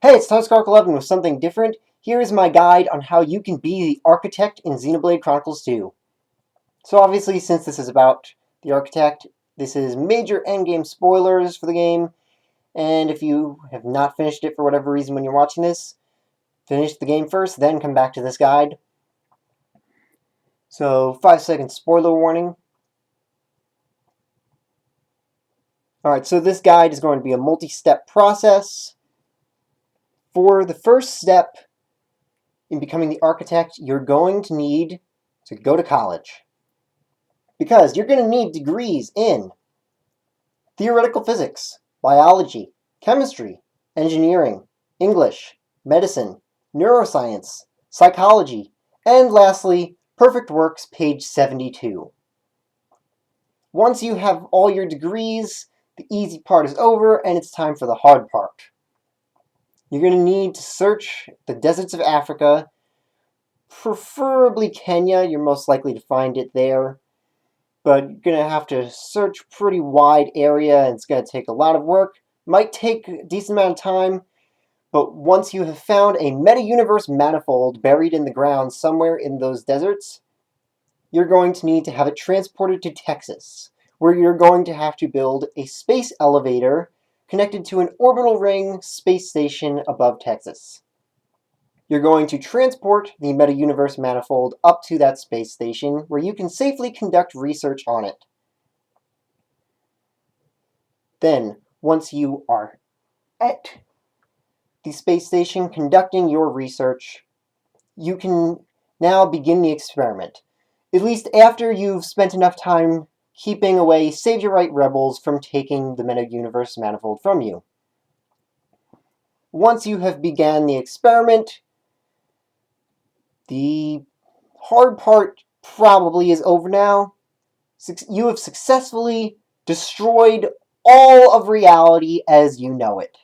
Hey, it's Scark11 with something different. Here is my guide on how you can be the architect in Xenoblade Chronicles 2. So obviously, since this is about the architect, this is major endgame spoilers for the game, and if you have not finished it for whatever reason when you're watching this, finish the game first, then come back to this guide. So, 5-second spoiler warning. Alright, so this guide is going to be a multi-step process. For the first step in becoming the architect, you're going to need to go to college. Because you're going to need degrees in theoretical physics, biology, chemistry, engineering, English, medicine, neuroscience, psychology, and lastly, Perfect Works, page 72. Once you have all your degrees, the easy part is over and it's time for the hard part. You're going to need to search the deserts of Africa, preferably Kenya. You're most likely to find it there. But you're going to have to search a pretty wide area, and it's going to take a lot of work. Might take a decent amount of time, but once you have found a meta-universe manifold buried in the ground somewhere in those deserts, you're going to need to have it transported to Texas, where you're going to have to build a space elevator connected to an orbital ring space station above Texas. You're going to transport the meta-universe manifold up to that space station, where you can safely conduct research on it. Then, once you are at the space station conducting your research, you can now begin the experiment. At least after you've spent enough time keeping away Saviorite rebels from taking the meta-universe manifold from you. Once you have begun the experiment, the hard part probably is over now. You have successfully destroyed all of reality as you know it.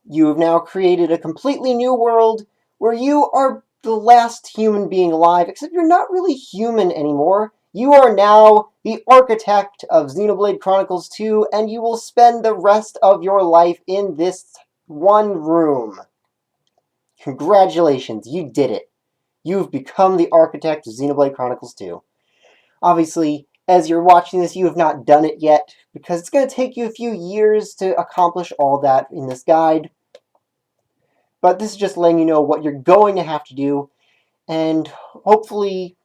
You have now created a completely new world where you are the last human being alive, except you're not really human anymore. You are now the architect of Xenoblade Chronicles 2, and you will spend the rest of your life in this one room. Congratulations, you did it. You've become the architect of Xenoblade Chronicles 2. Obviously, as you're watching this, you have not done it yet, because it's going to take you a few years to accomplish all that in this guide. But this is just letting you know what you're going to have to do, and hopefully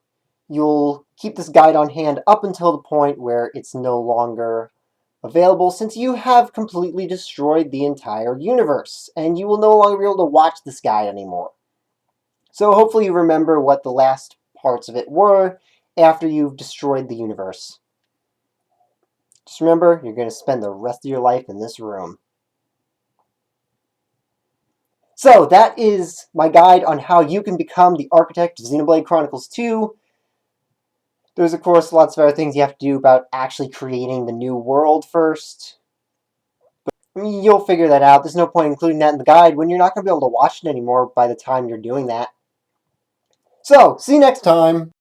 you'll keep this guide on hand up until the point where it's no longer available, since you have completely destroyed the entire universe, and you will no longer be able to watch this guide anymore. So hopefully you remember what the last parts of it were after you've destroyed the universe. Just remember, you're going to spend the rest of your life in this room. So that is my guide on how you can become the architect of Xenoblade Chronicles 2. There's, of course, lots of other things you have to do about actually creating the new world first. But you'll figure that out. There's no point including that in the guide when you're not going to be able to watch it anymore by the time you're doing that. So, see you next time!